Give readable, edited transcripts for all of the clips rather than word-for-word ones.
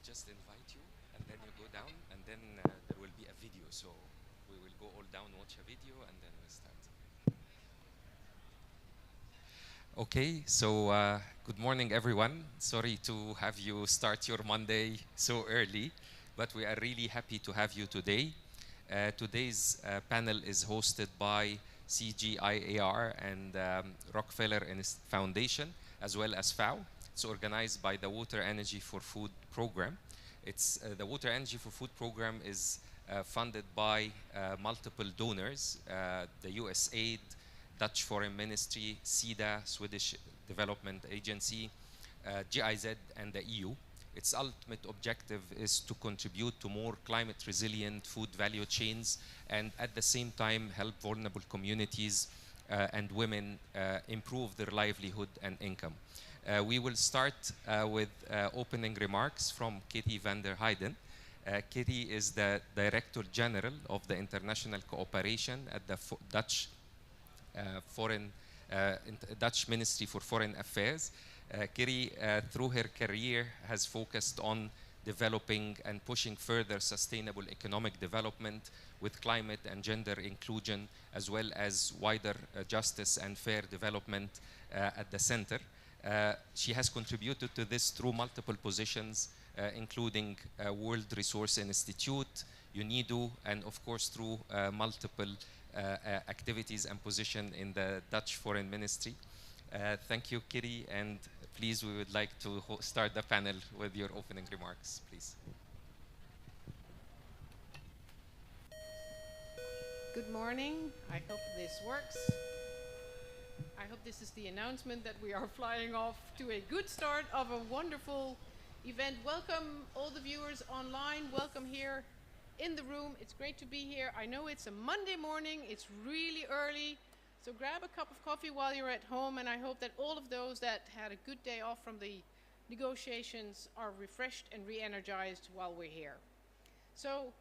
just invite you, and then you go down, and then there will be a video. So we will go all down, watch a video, and then we'll start. Okay, so good morning, everyone. Sorry to have you start your Monday so early, but we are really happy to have you today. Today's panel is hosted by CGIAR and Rockefeller Foundation, as well as FAO. It's organized by the Water Energy for Food program. It's the Water Energy for Food program is funded by multiple donors, the USAID, Dutch Foreign Ministry, SIDA, Swedish Development Agency, GIZ, and the EU. Its ultimate objective is to contribute to more climate resilient food value chains and at the same time help vulnerable communities and women improve their livelihood and income. We will start with opening remarks from Kitty van der Heijden. Kitty is the Director General of the International Cooperation at the Dutch Ministry for Foreign Affairs. Kitty, through her career, has focused on developing and pushing further sustainable economic development with climate and gender inclusion, as well as wider justice and fair development at the center. She has contributed to this through multiple positions, including World Resource Institute, UNIDO, and of course through multiple activities and position in the Dutch Foreign Ministry. Thank you, Kitty, and please, we would like to start the panel with your opening remarks, please. Good morning. I hope this works. I hope this is the announcement that we are flying off to a good start of a wonderful event. Welcome all the viewers online. Welcome here in the room. It's great to be here. I know it's a Monday morning. It's really early. So grab a cup of coffee while you're at home, and I hope that all of those that had a good day off from the negotiations are refreshed and re-energized while we're here. So,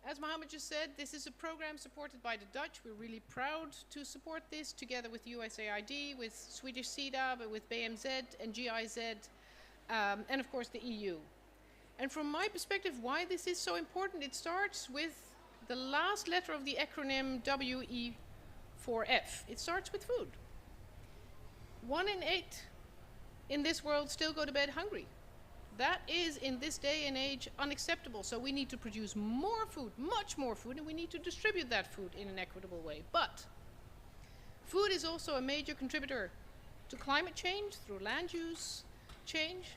as Mohammed just said, this is a program supported by the Dutch. We're really proud to support this together with USAID, with Swedish SIDA, but with BMZ and GIZ, and of course the EU. And from my perspective, why this is so important, it starts with the last letter of the acronym WE4F. It starts with food. 1 in 8 in this world still go to bed hungry. That is, in this day and age, unacceptable. So we need to produce more food, much more food, and we need to distribute that food in an equitable way. But food is also a major contributor to climate change through land use change.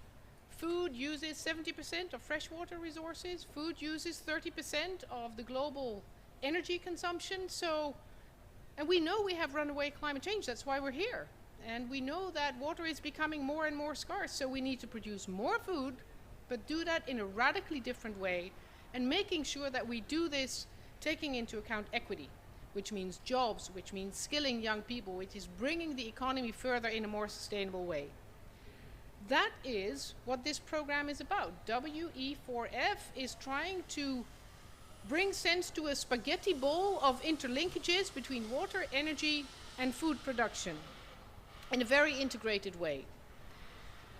Food uses 70% of freshwater resources. Food uses 30% of the global energy consumption. And we know we have runaway climate change. That's why we're here. And we know that water is becoming more and more scarce. So we need to produce more food, but do that in a radically different way, and making sure that we do this taking into account equity, which means jobs, which means skilling young people, which is bringing the economy further in a more sustainable way. That is what this program is about. WE4F is trying to bring sense to a spaghetti bowl of interlinkages between water, energy, and food production in a very integrated way.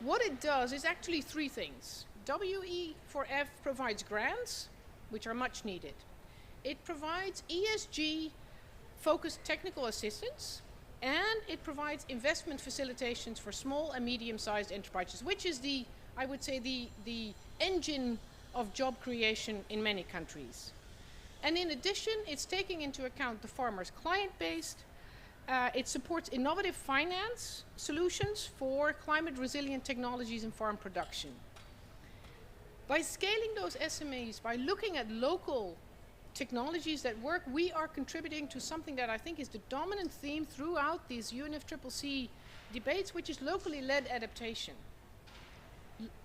What it does is actually 3 things. WE4F provides grants, which are much needed. It provides ESG-focused technical assistance, and it provides investment facilitations for small and medium-sized enterprises, which is I would say, the engine of job creation in many countries. And in addition, it's taking into account the farmer's client base. It supports innovative finance solutions for climate resilient technologies in farm production. By scaling those SMEs, by looking at local technologies that work, we are contributing to something that I think is the dominant theme throughout these UNFCCC debates, which is locally led adaptation.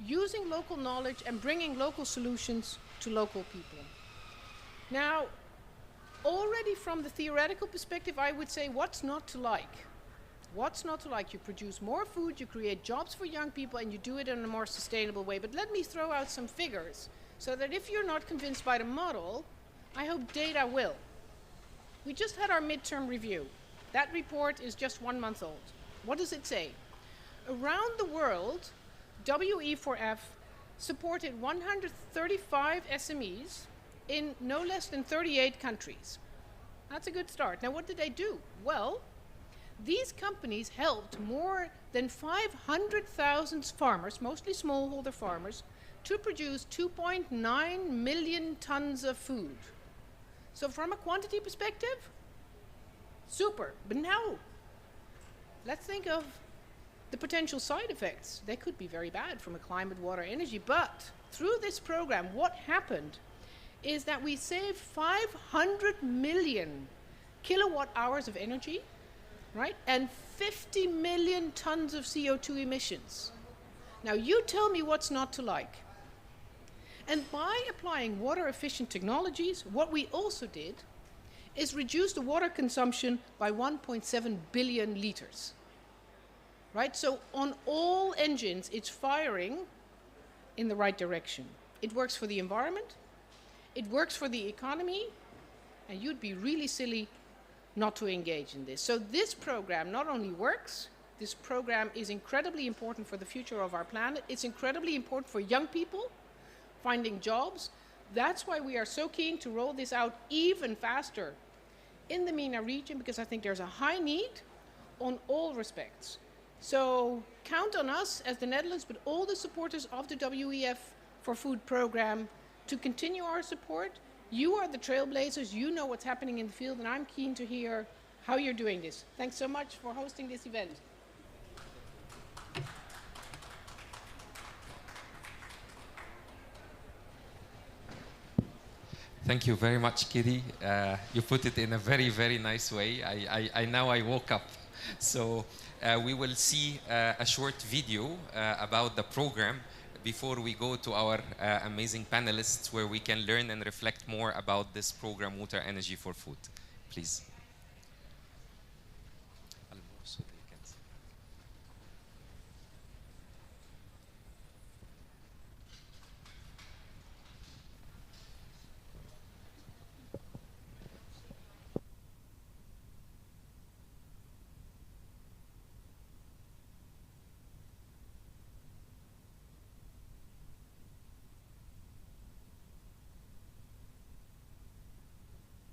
Using local knowledge and bringing local solutions to local people. Now, already from the theoretical perspective, I would say, what's not to like? What's not to like? You produce more food, you create jobs for young people, and you do it in a more sustainable way. But let me throw out some figures, so that if you're not convinced by the model, I hope data will. We just had our midterm review. That report is just 1 month old. What does it say? Around the world, WE4F supported 135 SMEs in no less than 38 countries. That's a good start. Now, what did they do? Well, these companies helped more than 500,000 farmers, mostly smallholder farmers, to produce 2.9 million tons of food. So from a quantity perspective, super. But now, let's think of the potential side effects. They could be very bad from a climate, water, energy. But through this program, what happened is that we saved 500 million kilowatt hours of energy, right? And 50 million tons of CO2 emissions. Now you tell me what's not to like. And by applying water efficient technologies, what we also did is reduce the water consumption by 1.7 billion liters. Right? So on all engines, it's firing in the right direction. It works for the environment, it works for the economy, and you'd be really silly not to engage in this. So this program not only works, this program is incredibly important for the future of our planet. It's incredibly important for young people finding jobs. That's why we are so keen to roll this out even faster in the MENA region, because I think there's a high need on all respects. So count on us as the Netherlands, but all the supporters of the WEF for Food program to continue our support. You are the trailblazers, you know what's happening in the field, and I'm keen to hear how you're doing this. Thanks so much for hosting this event. Thank you very much, Kitty. You put it in a very, very nice way. I now I woke up. So we will see a short video about the program before we go to our amazing panelists, where we can learn and reflect more about this program, Water Energy for Food. Please.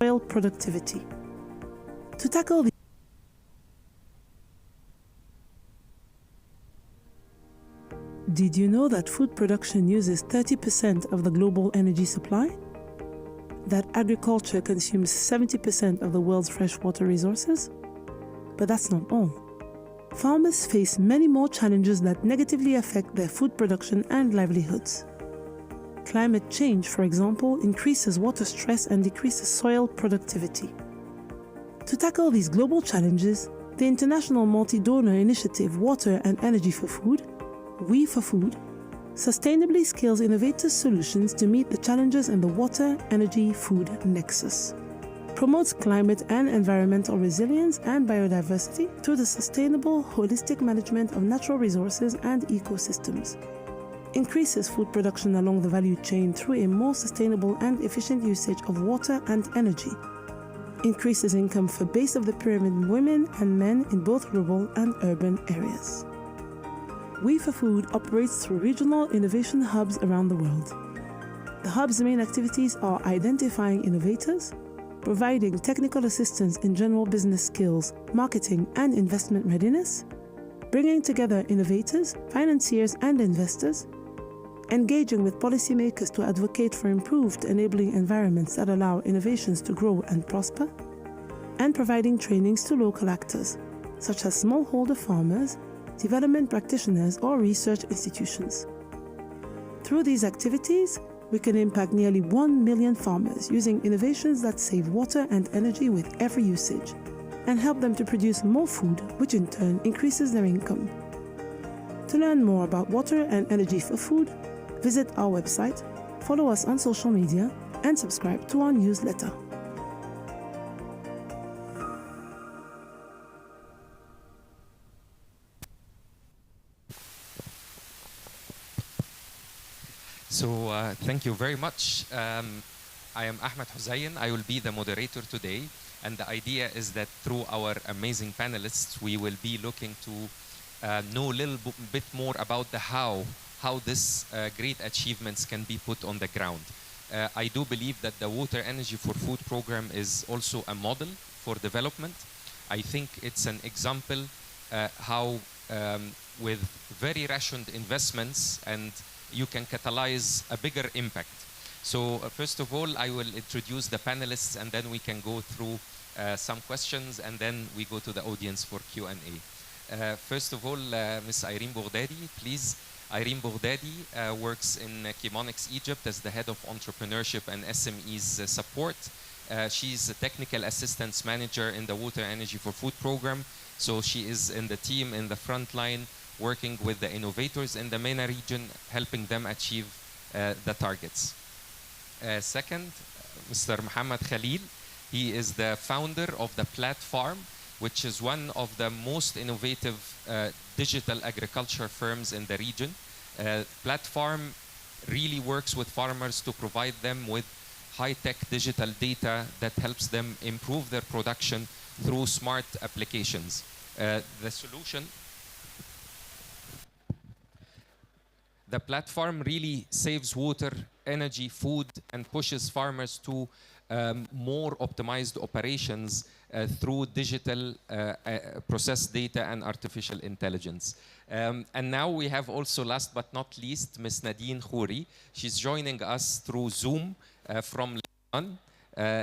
Soil productivity. To tackle the Did you know that food production uses 30% of the global energy supply? That agriculture consumes 70% of the world's freshwater resources? But that's not all. Farmers face many more challenges that negatively affect their food production and livelihoods. Climate change, for example, increases water stress and decreases soil productivity. To tackle these global challenges, the international multi-donor initiative Water and Energy for Food, We for Food, sustainably scales innovative solutions to meet the challenges in the water, energy, food nexus. Promotes climate and environmental resilience and biodiversity through the sustainable, holistic management of natural resources and ecosystems. Increases food production along the value chain through a more sustainable and efficient usage of water and energy. Increases income for base of the pyramid women and men in both rural and urban areas. We for Food operates through regional innovation hubs around the world. The hub's main activities are identifying innovators, providing technical assistance in general business skills, marketing and investment readiness, bringing together innovators, financiers and investors, engaging with policymakers to advocate for improved enabling environments that allow innovations to grow and prosper, and providing trainings to local actors, such as smallholder farmers, development practitioners or research institutions. Through these activities, we can impact nearly 1 million farmers using innovations that save water and energy with every usage, and help them to produce more food, which in turn increases their income. To learn more about Water and Energy for Food, visit our website, follow us on social media, and subscribe to our newsletter. So thank you very much. I am Ahmed Hussein. I will be the moderator today. And the idea is that through our amazing panelists, we will be looking to know a little bit more about the how how this great achievements can be put on the ground. I do believe that the Water Energy for Food program is also a model for development. I think it's an example how with very rationed investments and you can catalyze a bigger impact. So first of all, I will introduce the panelists and then we can go through some questions and then we go to the audience for Q&A. First of all, Ms. Irene Boghdadi, please. Irene Boghdadi works in Chemonix, Egypt as the head of entrepreneurship and SMEs support. She's a technical assistance manager in the Water Energy for Food program. So she is in the team in the front line working with the innovators in the MENA region, helping them achieve the targets. Second, Mr. Mohammed Khalil. He is the founder of the Platform, which is one of the most innovative digital agriculture firms in the region. Platform really works with farmers to provide them with high-tech digital data that helps them improve their production through smart applications. The solution, the platform really saves water, energy, food, and pushes farmers to more optimized operations through digital process data and artificial intelligence. And now we have also, last but not least, Ms. Nadine Khouri. She's joining us through Zoom from Lebanon.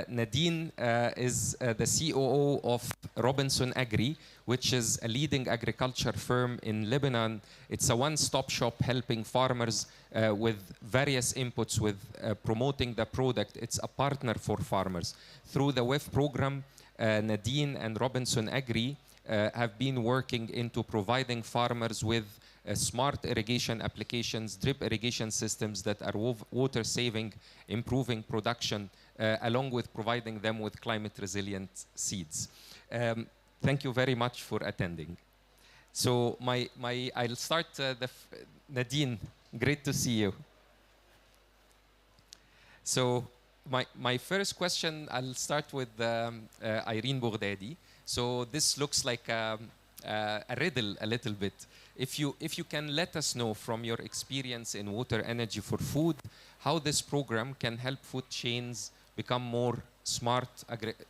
Nadine is the COO of Robinson Agri, which is a leading agriculture firm in Lebanon. It's a one-stop shop helping farmers with various inputs with promoting the product. It's a partner for farmers. Through the WEF program, Nadine and Robinson Agri have been working into providing farmers with smart irrigation applications, drip irrigation systems that are water saving, improving production, along with providing them with climate resilient seeds. Thank you very much for attending. So I'll start, Nadine, great to see you. So my first question, I'll start with Irene Boghdadi. So this looks like a riddle a little bit. If you can let us know from your experience in Water Energy for Food, how this program can help food chains become more smart,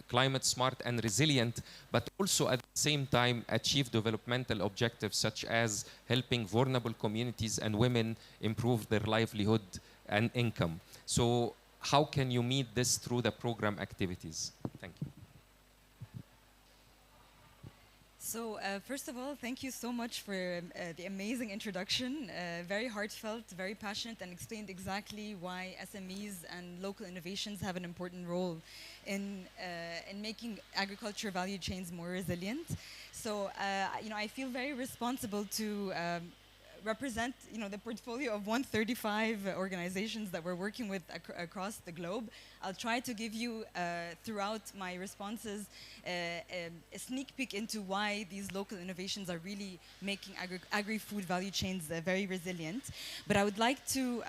climate smart and resilient, but also at the same time achieve developmental objectives such as helping vulnerable communities and women improve their livelihood and income. So how can you meet this through the program activities? Thank you. So first of all, thank you so much for the amazing introduction. Very heartfelt, very passionate, and explained exactly why SMEs and local innovations have an important role in making agriculture value chains more resilient. So I feel very responsible to represent the portfolio of 135 organizations that we're working with across the globe. I'll try to give you throughout my responses a sneak peek into why these local innovations are really making agri-food value chains very resilient. But I would like to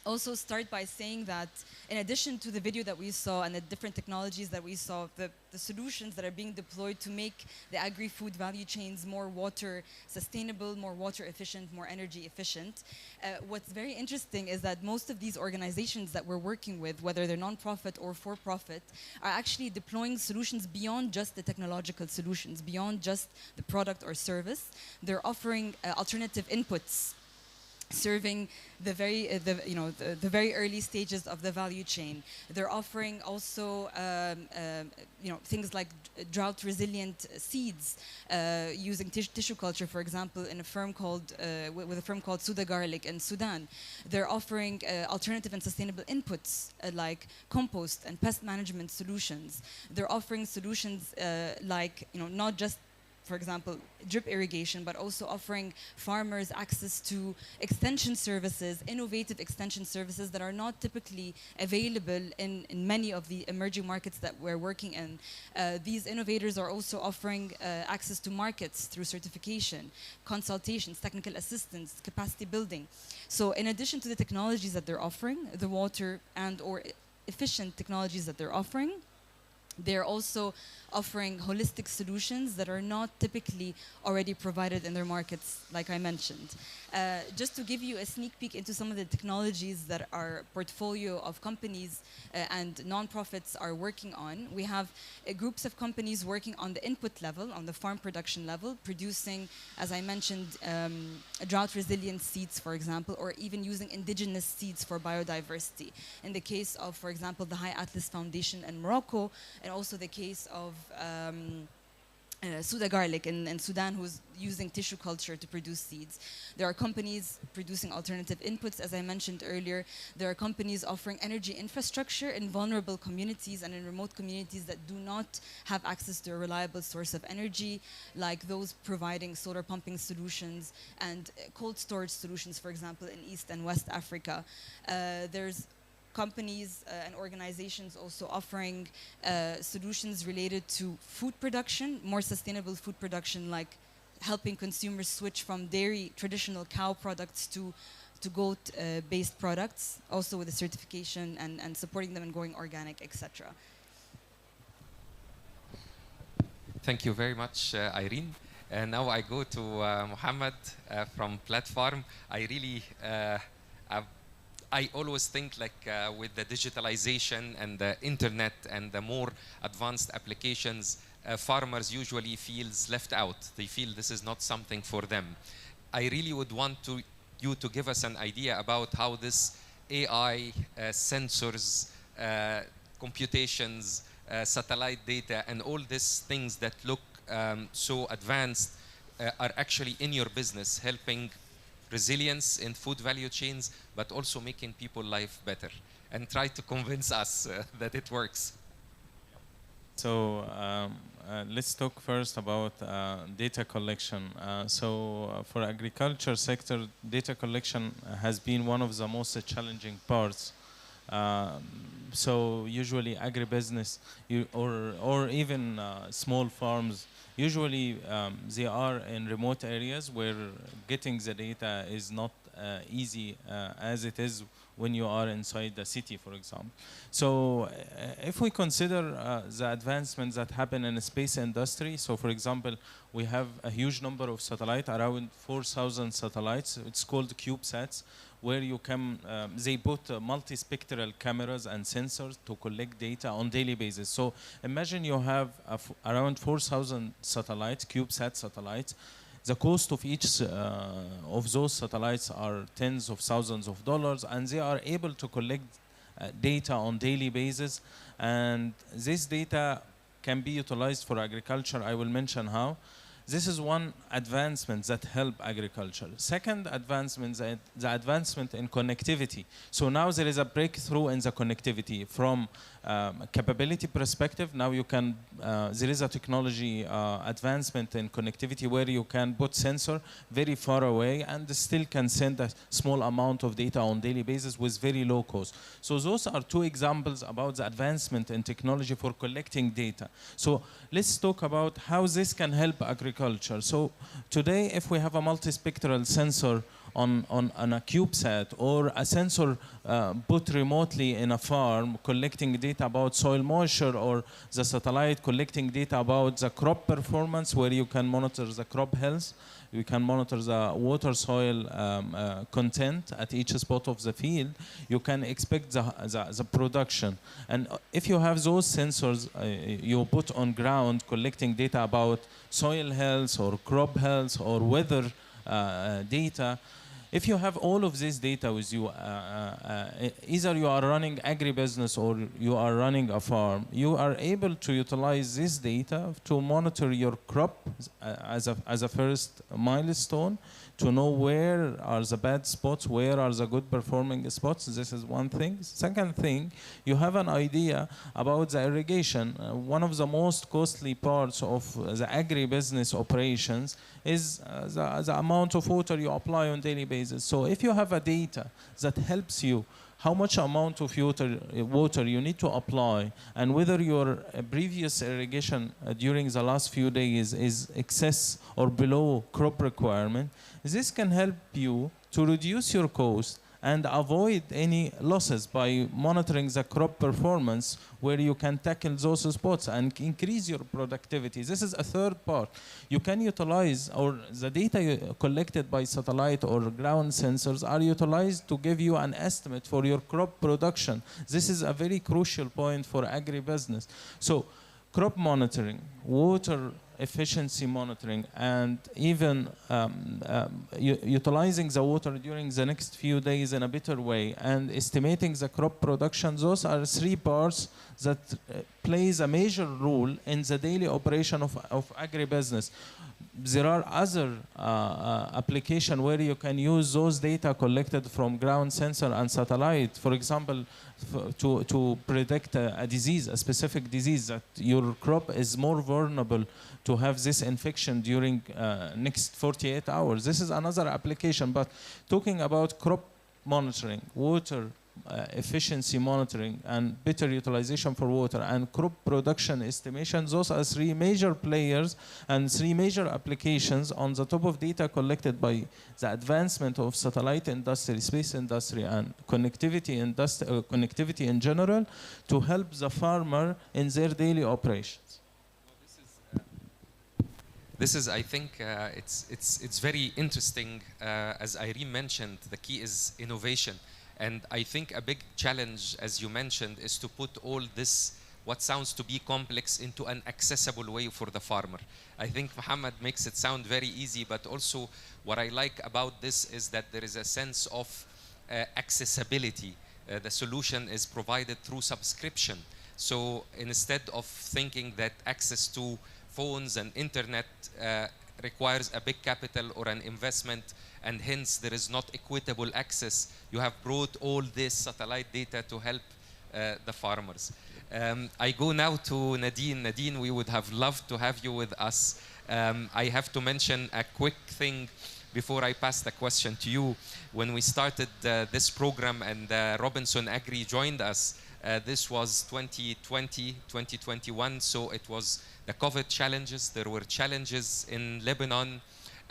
also start by saying that in addition to the video that we saw and the different technologies that we saw, the solutions that are being deployed to make the agri-food value chains more water sustainable, more water efficient, more energy efficient, what's very interesting is that most of these organizations that we're working with, whether they're non-profit or for-profit, are actually deploying solutions beyond just the technological solutions, beyond just the product or service. They're offering alternative inputs serving the very early stages of the value chain. They're offering also things like drought resilient seeds using tissue culture, for example, in a firm called with a firm called Suda Garlic in Sudan. They're offering alternative and sustainable inputs like compost and pest management solutions. They're offering solutions like not just, for example, drip irrigation, but also offering farmers access to extension services, innovative extension services that are not typically available in many of the emerging markets that we're working in. These innovators are also offering access to markets through certification, consultations, technical assistance, capacity building. So in addition to the technologies that they're offering, the water and or efficient technologies that they're offering, They're also offering holistic solutions that are not typically already provided in their markets, like I mentioned. Just to give you a sneak peek into some of the technologies that our portfolio of companies and nonprofits are working on, we have groups of companies working on the input level, on the farm production level, producing, as I mentioned, drought-resilient seeds, for example, or even using indigenous seeds for biodiversity. In the case of, for example, the High Atlas Foundation in Morocco, and also the case of Suda garlic in Sudan, who's using tissue culture to produce seeds. There are companies producing alternative inputs, as I mentioned earlier. There are companies offering energy infrastructure in vulnerable communities and in remote communities that do not have access to a reliable source of energy, like those providing solar pumping solutions and cold storage solutions, for example, in East and West Africa. There's companies and organizations also offering solutions related to food production, more sustainable food production, like helping consumers switch from dairy, traditional cow products to goat-based products, also with a certification and supporting them in going organic, etc. Thank you very much, Irene. Now I go to Mohammed from Platform. I always think like with the digitalization and the internet and the more advanced applications, farmers usually feels left out. They feel this is not something for them. I really would want you to give us an idea about how this AI, sensors, computations, satellite data, and all these things that look so advanced are actually in your business, helping resilience in food value chains, but also making people's life better, and try to convince us that it works. So let's talk first about data collection. For agriculture sector, data collection has been one of the most challenging parts. So usually agribusiness or even small farms, usually they are in remote areas where getting the data is not easy as it is when you are inside the city, for example. So if we consider the advancements that happen in the space industry, so for example, we have a huge number of satellites, around 4,000 satellites. It's called CubeSats, where you can, they put multispectral cameras and sensors to collect data on daily basis. So imagine you have around 4,000 satellites, CubeSat satellites. The cost of each of those satellites are tens of thousands of dollars, and they are able to collect data on daily basis. And this data can be utilized for agriculture. I will mention how. This is one advancement that help agriculture. Second advancement, the advancement in connectivity. So now there is a breakthrough in the connectivity from capability perspective. Now you can, there is a technology advancement in connectivity where you can put sensor very far away and still can send a small amount of data on daily basis with very low cost. So those are two examples about the advancement in technology for collecting data. So let's talk about how this can help agriculture. So today, if we have a multispectral sensor on a CubeSat or a sensor put remotely in a farm collecting data about soil moisture, or the satellite collecting data about the crop performance where you can monitor the crop health, you can monitor the water soil content at each spot of the field, you can expect the production. And if you have those sensors you put on ground collecting data about soil health or crop health or weather data, if you have all of this data with you, either you are running agribusiness or you are running a farm, you are able to utilize this data to monitor your crop as a first milestone, to know where are the bad spots, where are the good performing spots. This is one thing. Second thing, you have an idea about the irrigation. One of the most costly parts of the agribusiness operations is the amount of water you apply on daily basis. So if you have a data that helps you how much amount of water you need to apply, and whether your previous irrigation during the last few days is excess or below crop requirement, this can help you to reduce your cost and avoid any losses by monitoring the crop performance, where you can tackle those spots and increase your productivity. This is a third part. You can utilize, or the data collected by satellite or ground sensors are utilized to give you an estimate for your crop production. This is a very crucial point for agribusiness. So crop monitoring, water efficiency monitoring, and even utilizing the water during the next few days in a better way, and estimating the crop production, those are three parts that plays a major role in the daily operation of agribusiness. There are other applications where you can use those data collected from ground sensor and satellite, for example, to predict a disease, a specific disease, that your crop is more vulnerable to have this infection during next 48 hours. This is another application. But talking about crop monitoring, water efficiency monitoring, and better utilization for water, and crop production estimation, those are three major players and three major applications on the top of data collected by the advancement of satellite industry, space industry, and connectivity in general, to help the farmer in their daily operations. This is, I think, it's very interesting. As Irene mentioned, the key is innovation. And I think a big challenge, as you mentioned, is to put all this, what sounds to be complex, into an accessible way for the farmer. I think Muhammad makes it sound very easy, but also what I like about this is that there is a sense of accessibility. The solution is provided through subscription. So instead of thinking that access to phones and internet requires a big capital or an investment, and hence there is not equitable access, you have brought all this satellite data to help the farmers. I go now to Nadine. Nadine, we would have loved to have you with us. I have to mention a quick thing before I pass the question to you. When we started this program and Robinson Agri joined us, this was 2020, 2021, so it was the COVID challenges. There were challenges in Lebanon.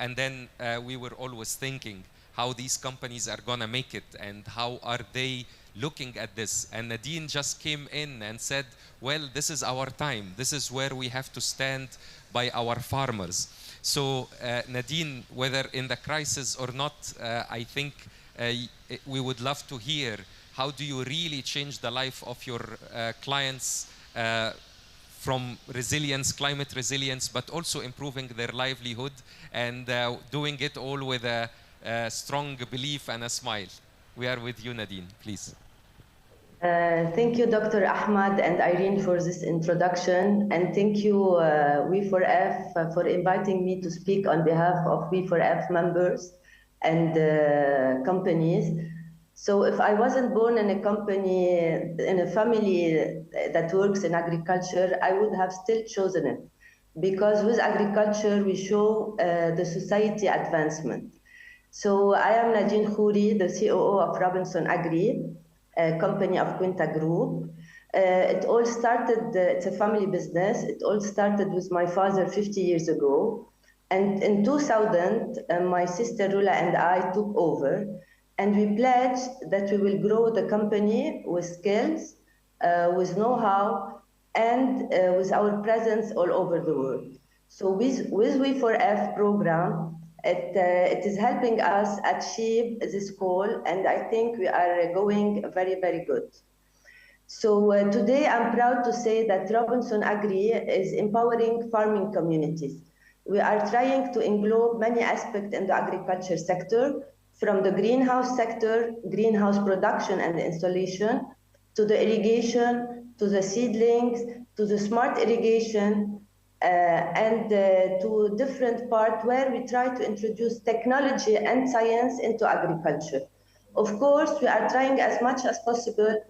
And then we were always thinking how these companies are going to make it and how are they looking at this. And Nadine just came in and said, well, this is our time. This is where we have to stand by our farmers. So Nadine, whether in the crisis or not, I think we would love to hear, how do you really change the life of your clients from resilience, climate resilience, but also improving their livelihood, and doing it all with a strong belief and a smile. We are with you, Nadine, please. Thank you, Dr. Ahmad and Irene, for this introduction. And thank you, We4F, for inviting me to speak on behalf of We4F members and companies. So if I wasn't born in a company, in a family that works in agriculture, I would have still chosen it. Because with agriculture, we show the society advancement. So I am Nadine Khouri, the COO of Robinson Agri, a company of Quinta Group. It all started, it's a family business. It all started with my father 50 years ago. And in 2000, my sister Rula and I took over. And we pledged that we will grow the company with skills, with know-how, and with our presence all over the world. So with We4F program, it is helping us achieve this goal, and I think we are going very, very good. So today I'm proud to say that Robinson Agri is empowering farming communities. We are trying to englobe many aspects in the agriculture sector, from the greenhouse sector, greenhouse production and installation, to the irrigation, to the seedlings, to the smart irrigation, and to different part where we try to introduce technology and science into agriculture. Of course, we are trying as much as possible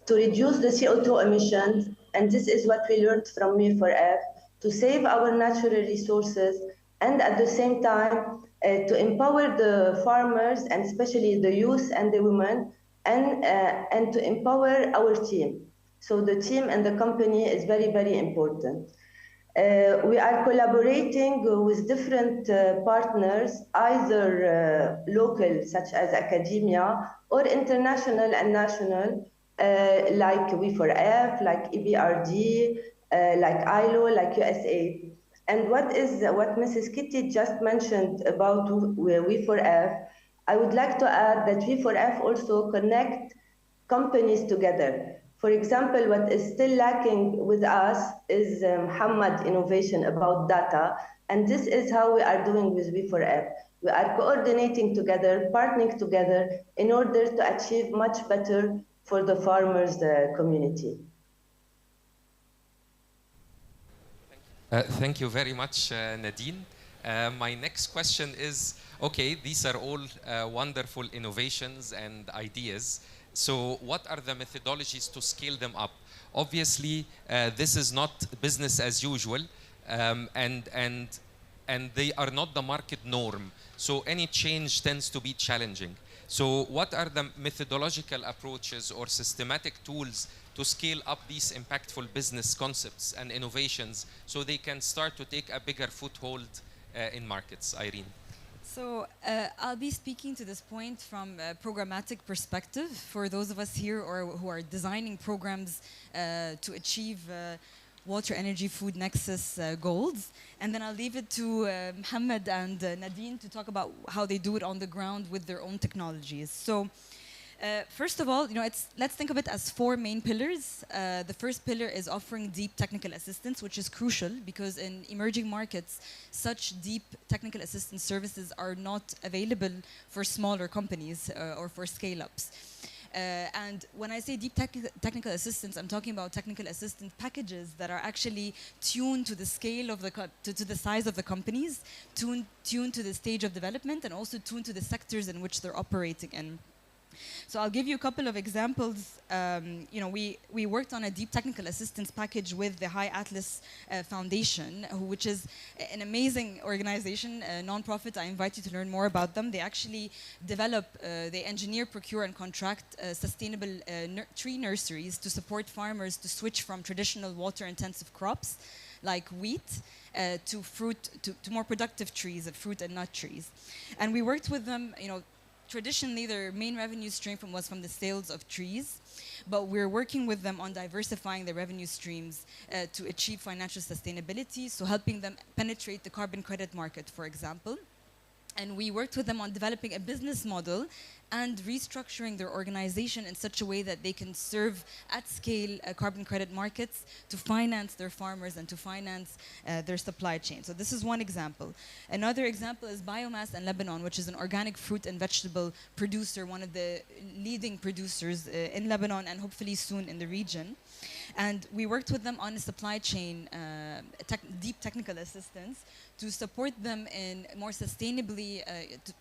to reduce the CO2 emissions, and this is what we learned from We4F, to save our natural resources, and at the same time, to empower the farmers, and especially the youth and the women, and to empower our team. So the team and the company is very, very important. We are collaborating with different partners, either local, such as academia, or international and national, like We4F, like EBRD, like ILO, like USA. And what Mrs. Kitty just mentioned about We4F, I would like to add that We4F also connect companies together. For example, what is still lacking with us is Muhammad innovation about data, and this is how we are doing with V4F. We are coordinating together, partnering together in order to achieve much better for the farmers community. Thank you very much, Nadine. My next question is, okay, these are all wonderful innovations and ideas. So what are the methodologies to scale them up? Obviously, this is not business as usual, and they are not the market norm. So any change tends to be challenging. So what are the methodological approaches or systematic tools to scale up these impactful business concepts and innovations so they can start to take a bigger foothold in markets? Irene. So I'll be speaking to this point from a programmatic perspective for those of us here or who are designing programs to achieve water, energy, food nexus goals. And then I'll leave it to Mohammed and Nadine to talk about how they do it on the ground with their own technologies. So first of all, let's think of it as four main pillars. The first pillar is offering deep technical assistance, which is crucial because in emerging markets, such deep technical assistance services are not available for smaller companies or for scale-ups. And when I say deep technical assistance, I'm talking about technical assistance packages that are actually tuned to the scale of to the size of the companies, tuned to the stage of development, and also tuned to the sectors in which they're operating in. So I'll give you a couple of examples. We worked on a deep technical assistance package with the High Atlas Foundation, which is an amazing organization, a non-profit. I invite you to learn more about them. They actually develop, they engineer, procure, and contract sustainable tree nurseries to support farmers to switch from traditional water-intensive crops like wheat to more productive trees, fruit and nut trees. And we worked with them, traditionally, their main revenue stream was from the sales of trees, but we're working with them on diversifying their revenue streams to achieve financial sustainability, so helping them penetrate the carbon credit market, for example. And we worked with them on developing a business model and restructuring their organization in such a way that they can serve at scale carbon credit markets to finance their farmers and to finance their supply chain. So this is one example. Another example is Biomass in Lebanon, which is an organic fruit and vegetable producer, one of the leading producers in Lebanon and hopefully soon in the region. And we worked with them on a supply chain, deep technical assistance to support them in more sustainably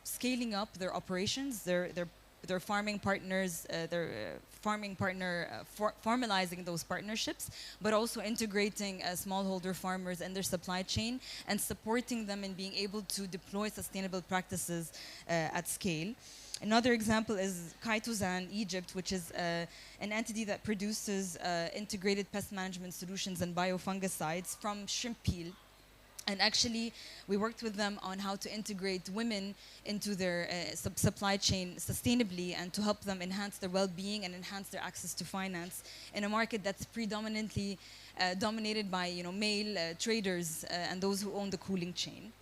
scaling up their operations, their farming partners, formalizing those partnerships, but also integrating smallholder farmers in their supply chain and supporting them in being able to deploy sustainable practices at scale. Another example is Kaituzan, Egypt, which is an entity that produces integrated pest management solutions and biofungicides from shrimp peel. And actually, we worked with them on how to integrate women into their supply chain sustainably and to help them enhance their well-being and enhance their access to finance in a market that's predominantly dominated by male traders and those who own the cooling chain.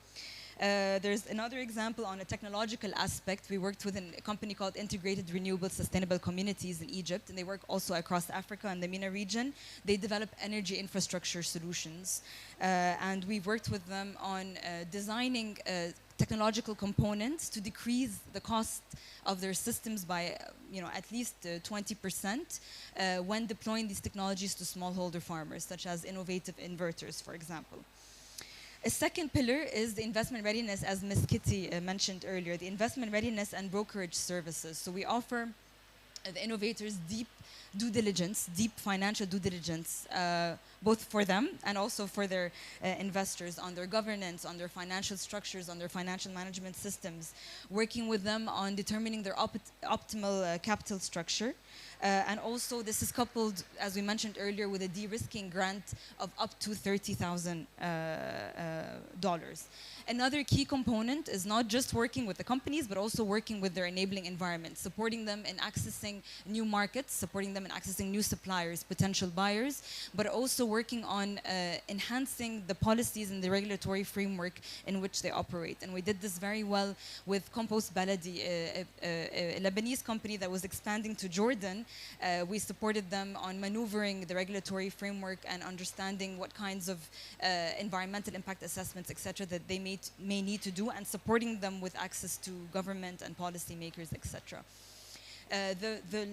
There's another example on a technological aspect. We worked with a company called Integrated Renewable Sustainable Communities in Egypt, and they work also across Africa and the MENA region. They develop energy infrastructure solutions, and we've worked with them on designing technological components to decrease the cost of their systems by at least 20% when deploying these technologies to smallholder farmers, such as innovative inverters, for example. A second pillar is the investment readiness, as Ms. Kitty mentioned earlier, the investment readiness and brokerage services. So we offer the innovators deep due diligence, deep financial due diligence, both for them and also for their investors on their governance, on their financial structures, on their financial management systems, working with them on determining their optimal capital structure. And also this is coupled, as we mentioned earlier, with a de-risking grant of up to $30,000. Another key component is not just working with the companies, but also working with their enabling environment, supporting them in accessing new markets, supporting them in accessing new suppliers, potential buyers, but also working on enhancing the policies and the regulatory framework in which they operate. And we did this very well with Compost Baladi, a Lebanese company that was expanding to Jordan. We supported them on maneuvering the regulatory framework and understanding what kinds of environmental impact assessments, etc., that they may need to do, and supporting them with access to government and policymakers, etc. The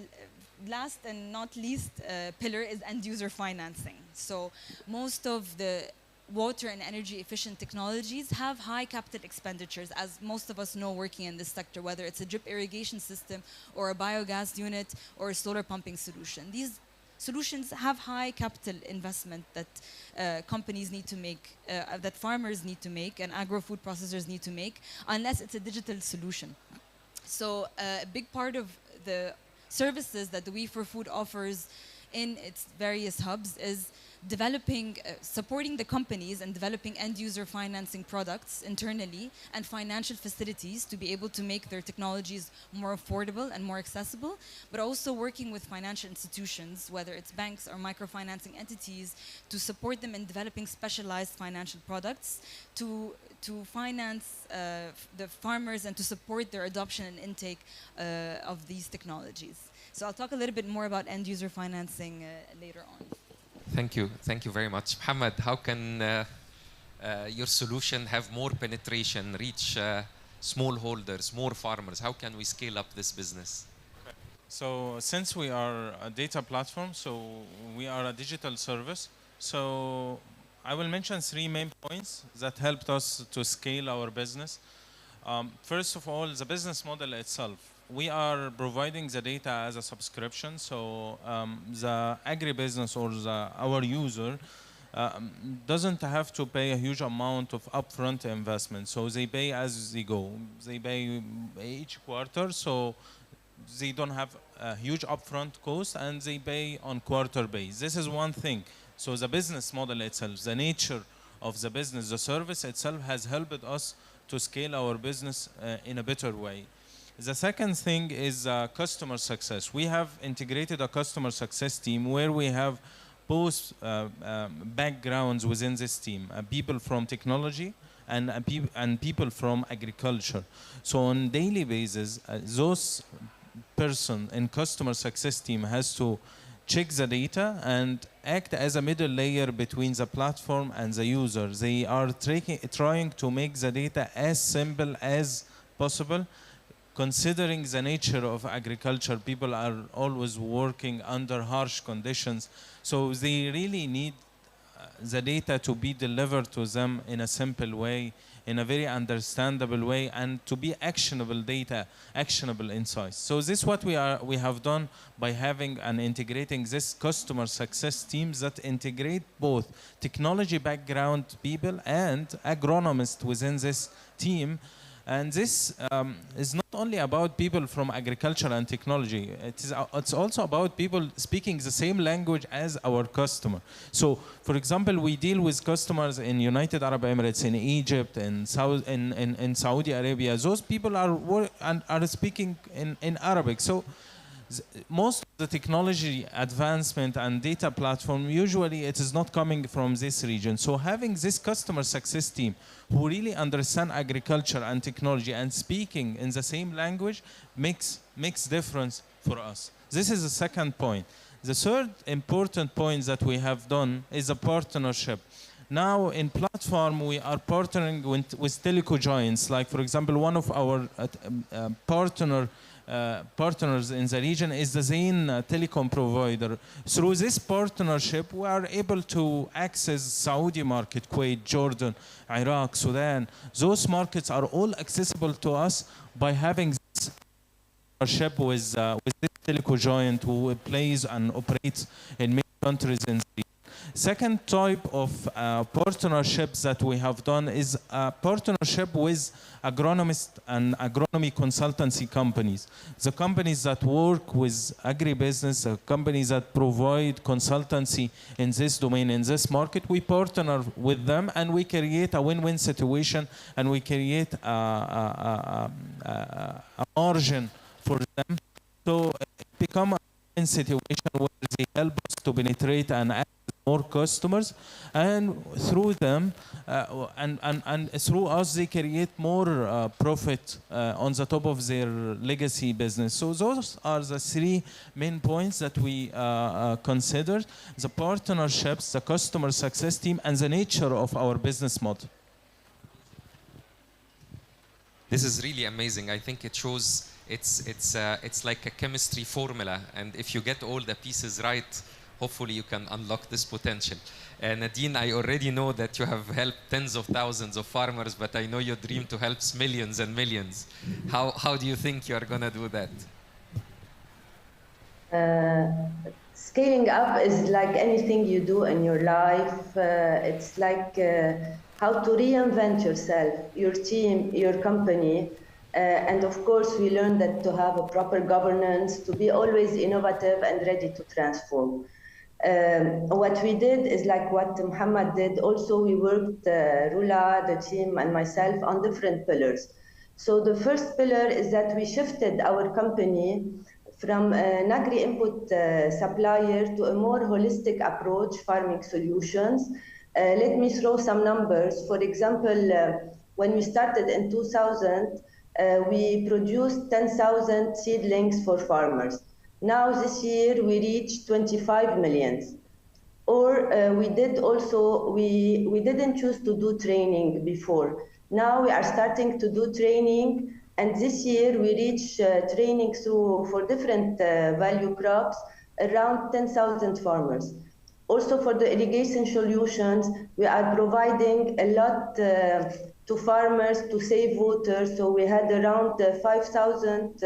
last and not least pillar is end user financing. So most of the water and energy efficient technologies have high capital expenditures, as most of us know working in this sector, whether it's a drip irrigation system or a biogas unit or a solar pumping solution. These solutions have high capital investment that companies need to make, that farmers need to make, and agro-food processors need to make, unless it's a digital solution. So a big part of the services that the We4Food offers in its various hubs is developing, supporting the companies and developing end-user financing products internally and financial facilities to be able to make their technologies more affordable and more accessible, but also working with financial institutions, whether it's banks or microfinancing entities, to support them in developing specialized financial products to finance the farmers and to support their adoption and intake of these technologies. So I'll talk a little bit more about end-user financing later on. Thank you. Thank you very much. Mohammed, how can your solution have more penetration, reach smallholders, more farmers? How can we scale up this business? So since we are a data platform, so we are a digital service. So I will mention 3 main points that helped us to scale our business. First of all, the business model itself. We are providing the data as a subscription, so the agribusiness or our user doesn't have to pay a huge amount of upfront investment. So they pay as they go. They pay each quarter, so they don't have a huge upfront cost, and they pay on quarter base. This is one thing. So the business model itself, the nature of the business, the service itself has helped us to scale our business in a better way. The second thing is customer success. We have integrated a customer success team where we have both backgrounds within this team, people from technology and people from agriculture. So on daily basis, those person in customer success team has to check the data and act as a middle layer between the platform and the user. They are trying to make the data as simple as possible. Considering the nature of agriculture, people are always working under harsh conditions. So they really need the data to be delivered to them in a simple way, in a very understandable way, and to be actionable data, actionable insights. So this is what we have done by having and integrating this customer success teams that integrate both technology background people and agronomists within this team. And this is not only about people from agriculture and technology. It's also about people speaking the same language as our customer. So, for example, we deal with customers in United Arab Emirates, in Egypt, in Saudi Arabia. Those people are speaking in Arabic. So, most of the technology advancement and data platform, usually it is not coming from this region. So having this customer success team who really understand agriculture and technology and speaking in the same language makes difference for us. This is the second point. The third important point that we have done is a partnership. Now in platform, we are partnering with telco giants. Like for example, one of our partners in the region is the Zain telecom provider. Through this partnership, we are able to access Saudi market, Kuwait, Jordan, Iraq, Sudan. Those markets are all accessible to us by having this partnership with this telecom giant who plays and operates in many countries in the region. Second type of partnerships that we have done is a partnership with agronomists and agronomy consultancy companies. The companies that work with agribusiness, the companies that provide consultancy in this domain, in this market, we partner with them and we create a win-win situation, and we create a margin for them. So it becomes a win situation where they help us to penetrate and add more customers, and through them and through us they create more profit on the top of their legacy business. So those are the three main points that we consider: the partnerships, the customer success team, and the nature of our business model. This is really amazing. I think it shows it's like a chemistry formula, and if you get all the pieces right, hopefully you can unlock this potential. Nadine, I already know that you have helped tens of thousands of farmers, but I know your dream to help millions and millions. How do you think you are going to do that? Scaling up is like anything you do in your life. It's like how to reinvent yourself, your team, your company. And of course, we learned that to have a proper governance, to be always innovative and ready to transform. What we did is like what Muhammad did. Also, we worked, Rula, the team, and myself on different pillars. So the first pillar is that we shifted our company from an agri-input supplier to a more holistic approach, farming solutions. Let me throw some numbers. For example, when we started in 2000, we produced 10,000 seedlings for farmers. Now this year we reached 25 million. Or we didn't choose to do training before. Now we are starting to do training, and this year we reach training for different value crops around 10,000 farmers. Also for the irrigation solutions, we are providing a lot to farmers to save water. So we had around 5,000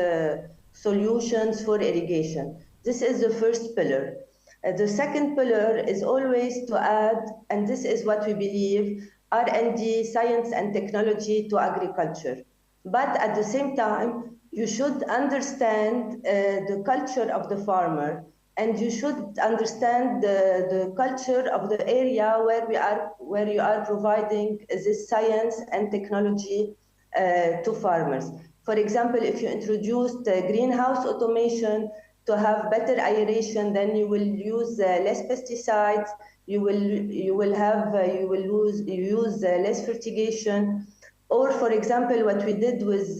solutions for irrigation. This is the first pillar. The second pillar is always to add, and this is what we believe, R&D, science and technology to agriculture. But at the same time, you should understand the culture of the farmer, and you should understand the culture of the area where you are providing this science and technology to farmers. For example, if you introduced greenhouse automation to have better aeration, then you will use less pesticides. You will use less fertigation. Or, for example, what we did with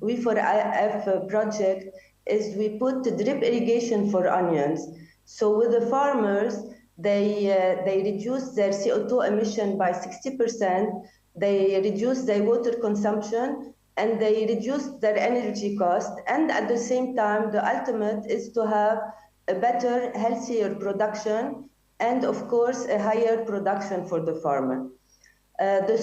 We4F project is we put drip irrigation for onions. So with the farmers, they reduce their CO2 emission by 60%. They reduce their water consumption, and they reduce their energy cost. And at the same time, the ultimate is to have a better, healthier production, and of course, a higher production for the farmer. The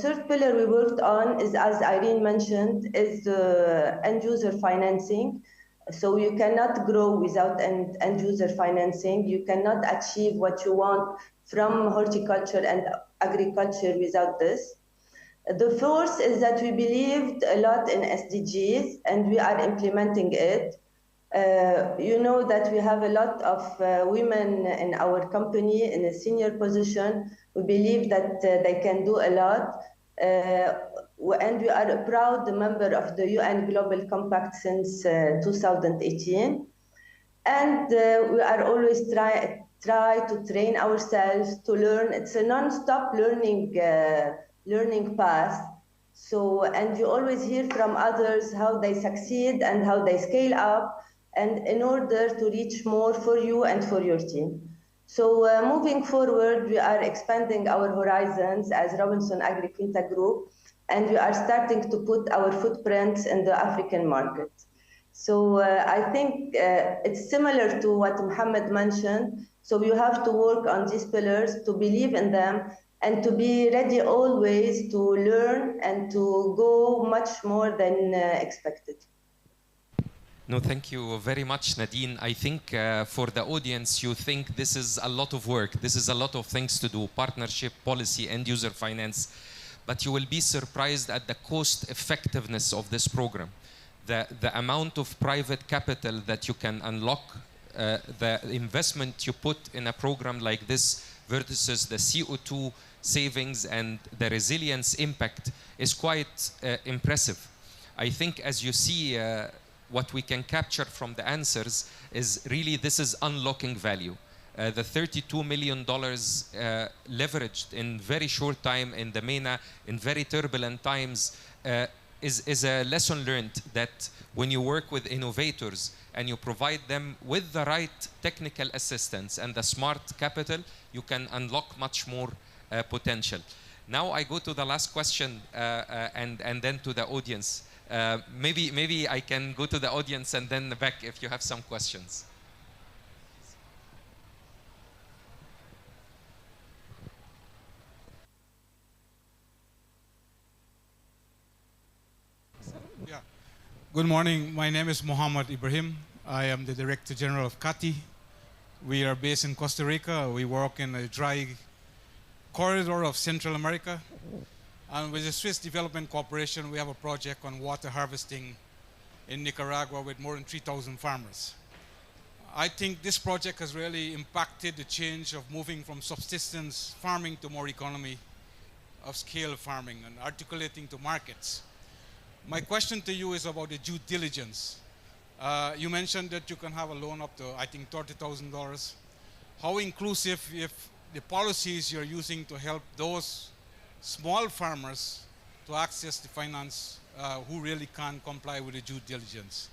third pillar we worked on is, as Irene mentioned, is the end user financing. So you cannot grow without end user financing. You cannot achieve what you want from horticulture and agriculture without this. The fourth is that we believed a lot in SDGs, and we are implementing it. You know that we have a lot of women in our company in a senior position. We believe that they can do a lot. And we are a proud member of the UN Global Compact since 2018. And we are always try to train ourselves to learn. It's a non-stop learning path. So, and you always hear from others how they succeed and how they scale up, and in order to reach more for you and for your team. So moving forward, we are expanding our horizons as Robinson Agri-Quinta Group, and we are starting to put our footprints in the African market. So I think it's similar to what Mohammed mentioned. So you have to work on these pillars, to believe in them, and to be ready always to learn and to go much more than expected. No, thank you very much, Nadine. I think for the audience, you think this is a lot of work. This is a lot of things to do, partnership, policy, and user finance. But you will be surprised at the cost effectiveness of this program. The amount of private capital that you can unlock, the investment you put in a program like this versus the CO2 savings and the resilience impact is quite impressive. I think as you see, what we can capture from the answers is really this is unlocking value. The $32 million leveraged in very short time in the MENA in very turbulent times is a lesson learned that when you work with innovators and you provide them with the right technical assistance and the smart capital, you can unlock much more potential. Now I go to the last question and then to the audience. Maybe I can go to the audience and then back if you have some questions. Yeah. Good morning. My name is Muhammad Ibrahim. I am the Director General of CATI. We are based in Costa Rica. We work in a dry corridor of Central America. And with the Swiss Development Corporation, we have a project on water harvesting in Nicaragua with more than 3,000 farmers. I think this project has really impacted the change of moving from subsistence farming to more economy of scale farming and articulating to markets. My question to you is about the due diligence. You mentioned that you can have a loan up to, I think, $30,000. How inclusive if the policies you're using to help those small farmers to access the finance who really can't comply with the due diligence?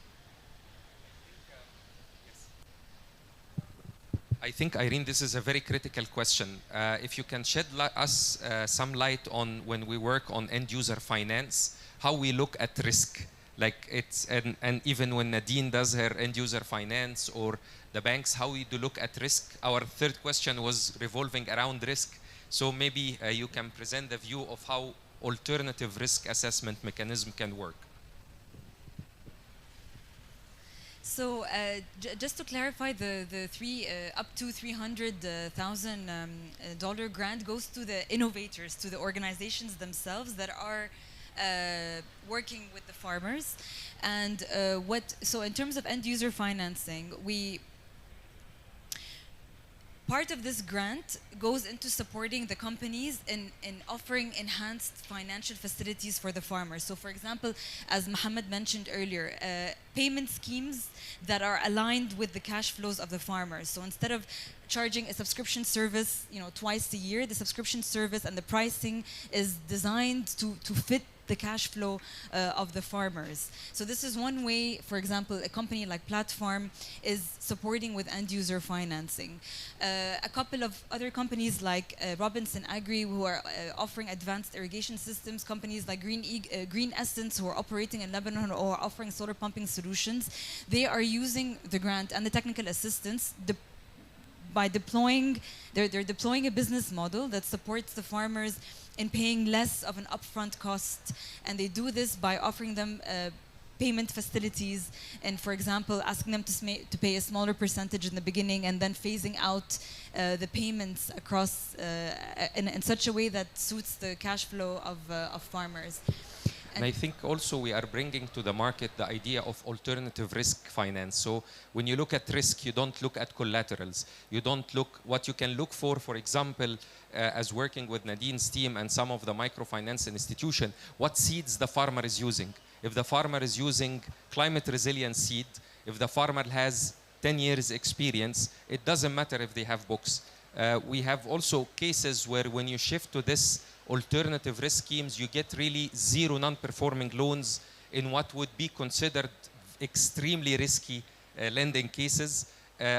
I think, Irene, this is a very critical question. If you can shed us some light on when we work on end user finance, how we look at risk. Like it's, and even when Nadine does her end user finance or the banks, how we do look at risk. Our third question was revolving around risk. So maybe you can present the view of how alternative risk assessment mechanism can work. So just to clarify, the up to $300,000 grant goes to the innovators, to the organizations themselves that are working with the farmers. And so in terms of end user financing, part of this grant goes into supporting the companies in offering enhanced financial facilities for the farmers. So for example, as Mohammed mentioned earlier, payment schemes that are aligned with the cash flows of the farmers. So instead of charging a subscription service, twice a year, the subscription service and the pricing is designed to fit the cash flow of the farmers. So this is one way, for example, a company like Platform is supporting with end user financing. A couple of other companies like Robinson Agri, who are offering advanced irrigation systems, companies like Green Essence, who are operating in Lebanon or offering solar pumping solutions, they are using the grant and the technical assistance by deploying, they're deploying a business model that supports the farmers in paying less of an upfront cost, and they do this by offering them payment facilities and, for example, asking them to pay a smaller percentage in the beginning and then phasing out the payments across in such a way that suits the cash flow of farmers. And I think also we are bringing to the market the idea of alternative risk finance. So when you look at risk, you don't look at collaterals. You don't look, what you can look for example, as working with Nadine's team and some of the microfinance institution, what seeds the farmer is using. If the farmer is using climate resilient seed, if the farmer has 10 years experience, it doesn't matter if they have books. We have also cases where when you shift to this alternative risk schemes, you get really zero non-performing loans in what would be considered extremely risky lending cases.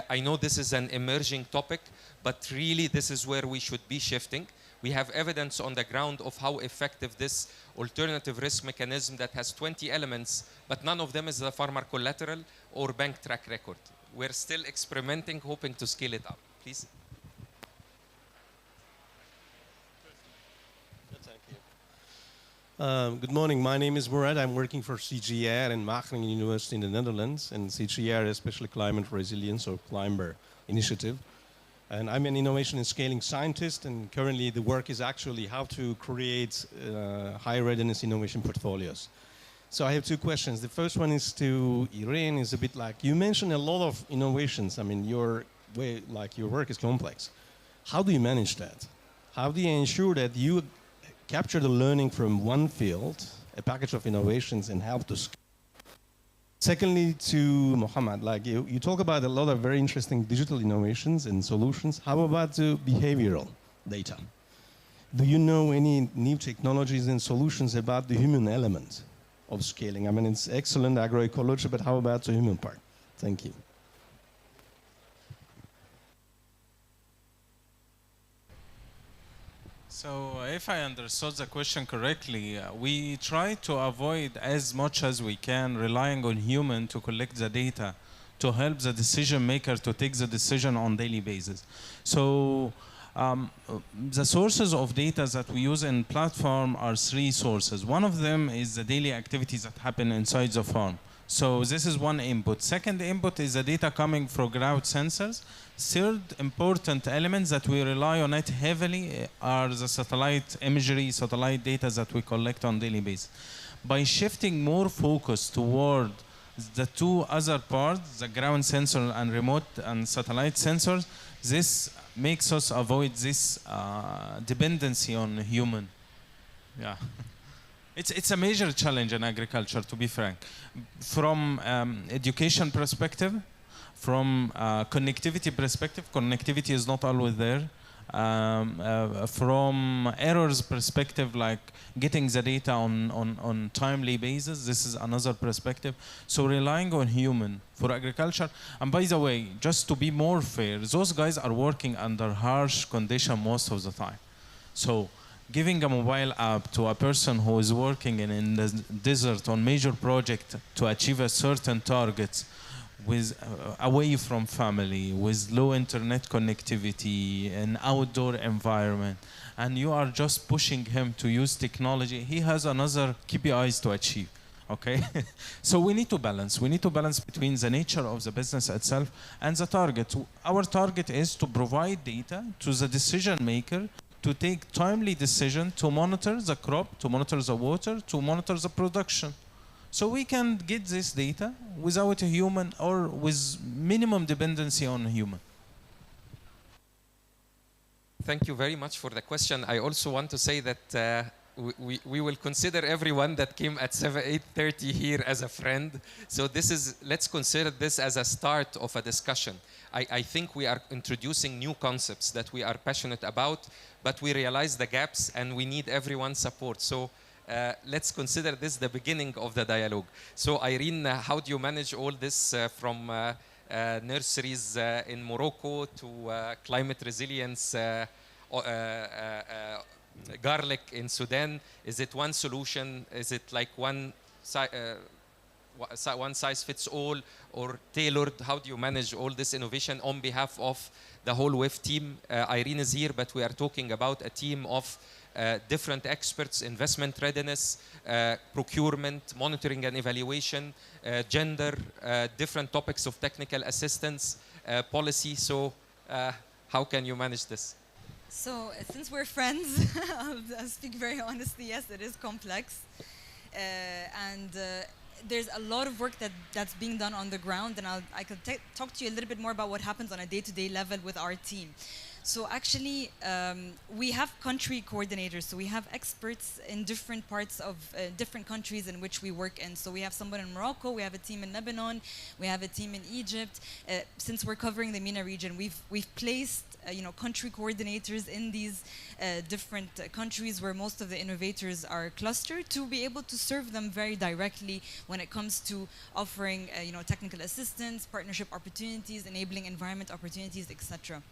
I know this is an emerging topic, but really this is where we should be shifting. We have evidence on the ground of how effective this alternative risk mechanism that has 20 elements, but none of them is the farmer collateral or bank track record. We're still experimenting, hoping to scale it up. Please. Good morning. My name is Murad. I'm working for CGIAR in Wageningen University in the Netherlands. And CGIAR is especially Climate Resilience or Climber Initiative. And I'm an innovation and scaling scientist. And currently the work is actually how to create high readiness innovation portfolios. So I have two questions. The first one is to Irene. Is a bit like, you mentioned a lot of innovations. I mean, your work is complex. How do you manage that? How do you ensure that you capture the learning from one field, a package of innovations, and help to scale? Secondly, to Mohammed, like you talk about a lot of very interesting digital innovations and solutions. How about the behavioral data? Do you know any new technologies and solutions about the human element of scaling? I mean, it's excellent agroecology, but how about the human part? Thank you. So if I understood the question correctly, we try to avoid as much as we can relying on human to collect the data to help the decision maker to take the decision on daily basis. So the sources of data that we use in platform are three sources. One of them is the daily activities that happen inside the farm. So this is one input. Second input is the data coming from ground sensors. Third important element that we rely on it heavily are the satellite imagery, satellite data that we collect on daily basis. By shifting more focus toward the two other parts, the ground sensor and remote and satellite sensors, this makes us avoid this dependency on human. Yeah. It's a major challenge in agriculture, to be frank. From education perspective, from connectivity perspective, connectivity is not always there. From errors perspective, like getting the data on timely basis, this is another perspective. So relying on human for agriculture. And by the way, just to be more fair, those guys are working under harsh condition most of the time. So giving a mobile app to a person who is working in the desert on major project to achieve a certain target with away from family, with low internet connectivity, an outdoor environment, and you are just pushing him to use technology, he has another KPIs to achieve. Okay, so we need to balance. We need to balance between the nature of the business itself and the target. Our target is to provide data to the decision maker to take timely decision, to monitor the crop, to monitor the water, to monitor the production. So we can get this data without a human or with minimum dependency on a human. Thank you very much for the question. I also want to say that we will consider everyone that came at 8:30 here as a friend. So let's consider this as a start of a discussion. I think we are introducing new concepts that we are passionate about, but we realize the gaps and we need everyone's support. So let's consider this the beginning of the dialogue. So Irene, how do you manage all this from nurseries in Morocco to climate resilience, garlic in Sudan? Is it one solution? Is it like one size fits all or tailored? How do you manage all this innovation on behalf of the whole WEF team? Irene is here, but we are talking about a team of different experts: investment readiness, procurement, monitoring and evaluation, gender, different topics of technical assistance, policy. So how can you manage this? So since we're friends, I'll speak very honestly. Yes, it is complex. There's a lot of work that's being done on the ground, and I could talk to you a little bit more about what happens on a day-to-day level with our team. So actually, we have country coordinators. So we have experts in different parts of different countries in which we work in. So we have someone in Morocco, we have a team in Lebanon, we have a team in Egypt. Since we're covering the MENA region, we've placed country coordinators in these different countries where most of the innovators are clustered to be able to serve them very directly when it comes to offering technical assistance, partnership opportunities, enabling environment opportunities, etc.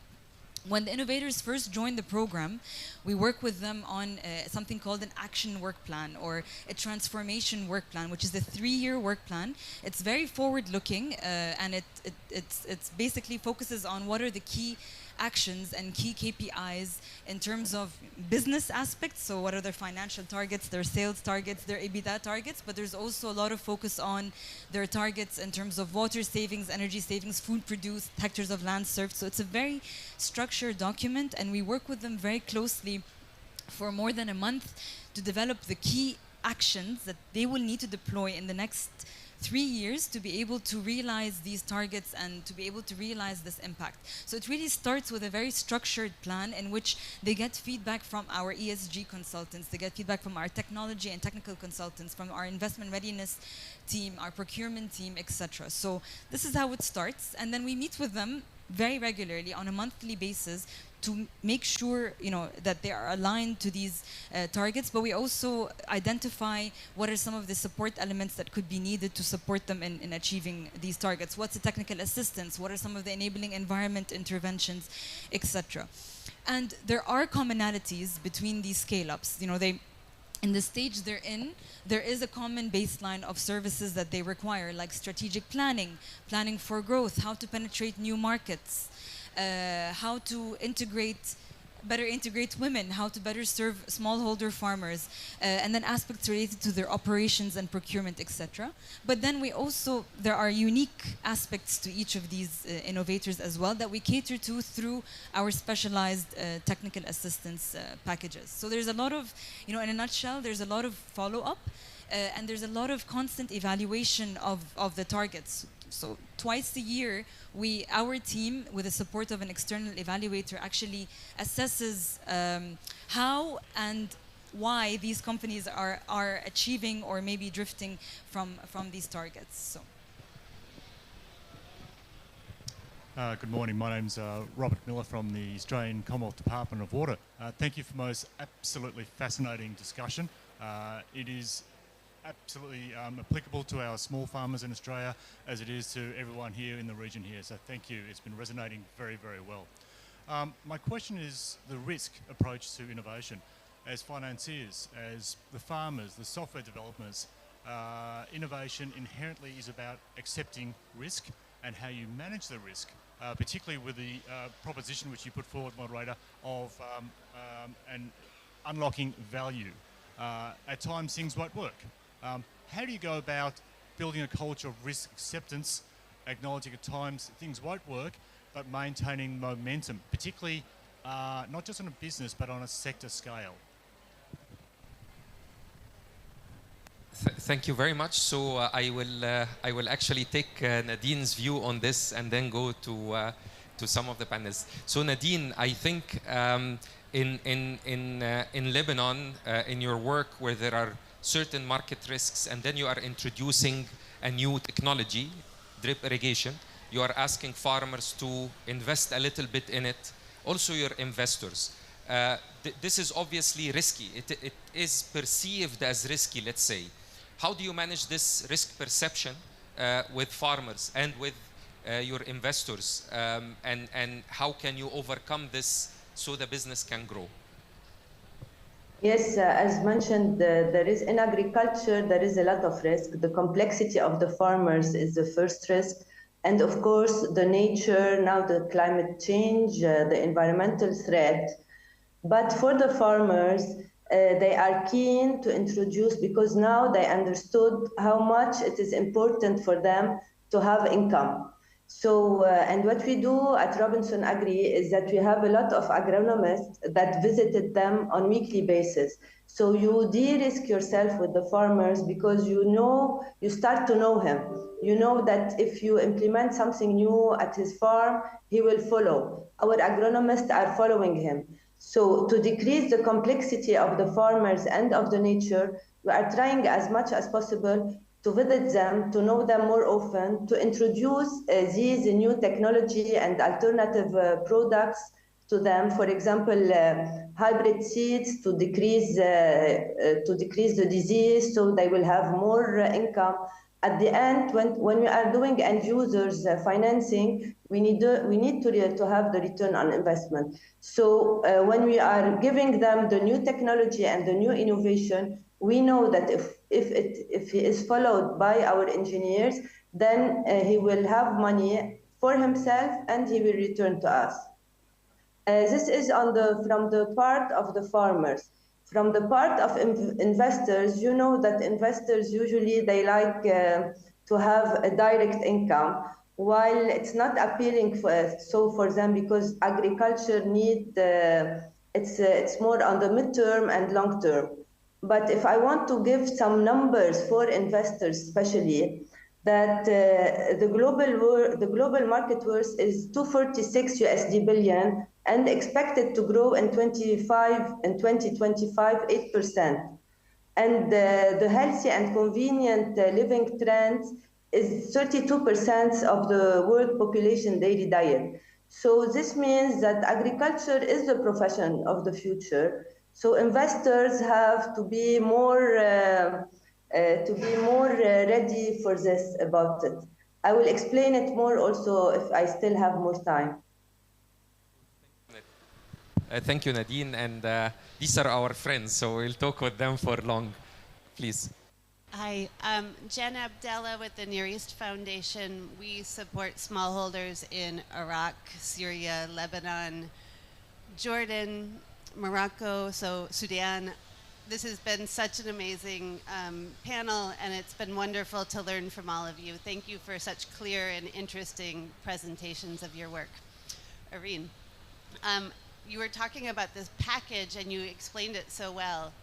When the innovators first join the program, we work with them on something called an action work plan or a transformation work plan, which is a 3-year work plan. It's very forward-looking, and it's basically focuses on what are the key actions and key KPIs in terms of business aspects. So what are their financial targets, their sales targets, their EBITDA targets, but there's also a lot of focus on their targets in terms of water savings, energy savings, food produced, hectares of land served. So it's a very structured document, and we work with them very closely for more than a month to develop the key actions that they will need to deploy in the next 3 years to be able to realize these targets and to be able to realize this impact. So it really starts with a very structured plan in which they get feedback from our ESG consultants, they get feedback from our technology and technical consultants, from our investment readiness team, our procurement team, etc. So this is how it starts, and then we meet with them very regularly on a monthly basis to make sure, you know, that they are aligned to these targets, but we also identify what are some of the support elements that could be needed to support them in achieving these targets. What's the technical assistance? What are some of the enabling environment interventions, etc. And there are commonalities between these scale-ups. You know, in the stage they're in, there is a common baseline of services that they require, like strategic planning, planning for growth, how to penetrate new markets, how to better integrate women, how to better serve smallholder farmers, and then aspects related to their operations and procurement, etc. But then there are unique aspects to each of these innovators as well that we cater to through our specialized technical assistance packages. So there's a lot of, you know, in a nutshell, there's a lot of follow-up, and there's a lot of constant evaluation of the targets. So twice a year, our team, with the support of an external evaluator, actually assesses how and why these companies are achieving or maybe drifting from these targets. So. Good morning. My name's Robert Miller from the Australian Commonwealth Department of Water. Thank you for most absolutely fascinating discussion. It is absolutely applicable to our small farmers in Australia as it is to everyone here in the region here. So thank you. It's been resonating very, very well. My question is the risk approach to innovation. As financiers, as the farmers, the software developers, innovation inherently is about accepting risk and how you manage the risk, particularly with the proposition which you put forward, moderator, of and unlocking value. At times things won't work. How do you go about building a culture of risk acceptance, acknowledging at times things won't work, but maintaining momentum, particularly not just on a business, but on a sector scale? Thank you very much. So I will actually take Nadine's view on this and then go to some of the panels. So Nadine, I think in Lebanon, in your work where there are certain market risks, and then you are introducing a new technology, drip irrigation. You are asking farmers to invest a little bit in it. Also your investors. This is obviously risky. It is perceived as risky, let's say. How do you manage this risk perception with farmers and with your investors? And how can you overcome this so the business can grow? Yes, as mentioned, there is in agriculture, there is a lot of risk. The complexity of the farmers is the first risk. And of course, the nature, now the climate change, the environmental threat. But for the farmers, they are keen to introduce, because now they understood how much it is important for them to have income. So, and what we do at Robinson Agri is that we have a lot of agronomists that visited them on weekly basis. So you de-risk yourself with the farmers because you start to know him. You know that if you implement something new at his farm, he will follow. Our agronomists are following him. So to decrease the complexity of the farmers and of the nature, we are trying as much as possible to visit them, to know them more often, to introduce these new technology and alternative products to them. For example, hybrid seeds to decrease the disease, so they will have more income. At the end, when we are doing end users financing, we need to have the return on investment. So when we are giving them the new technology and the new innovation, we know that if he is followed by our engineers, then he will have money for himself and he will return to us. This is from the part of the farmers. From the part of investors, you know that investors usually they like to have a direct income, while it's not appealing for them because agriculture it's more on the midterm and long term. But if I want to give some numbers for investors, especially, that the global market worth is 246 USD billion and expected to grow in 2025 8%. And the healthy and convenient living trends is 32% of the world population daily diet. So this means that agriculture is the profession of the future. So investors have to be more ready for this about it. I will explain it more also if I still have more time. Thank you, Nadine. And these are our friends, so we'll talk with them for long. Please. Hi, Jen Abdella with the Near East Foundation. We support smallholders in Iraq, Syria, Lebanon, Jordan, Morocco, so Sudan. This has been such an amazing panel, and it's been wonderful to learn from all of you. Thank you for such clear and interesting presentations of your work. Irene, you were talking about this package, and you explained it so well.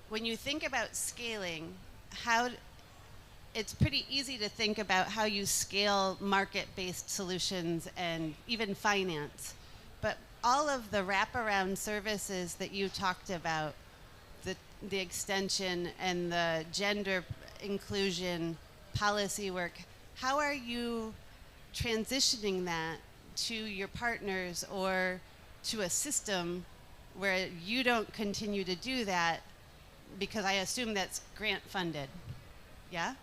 When you think about scaling, it's pretty easy to think about how you scale market-based solutions and even finance. But all of the wraparound services that you talked about, the extension and the gender inclusion policy work, how are you transitioning that to your partners or to a system where you don't continue to do that? Because I assume that's grant funded, yeah?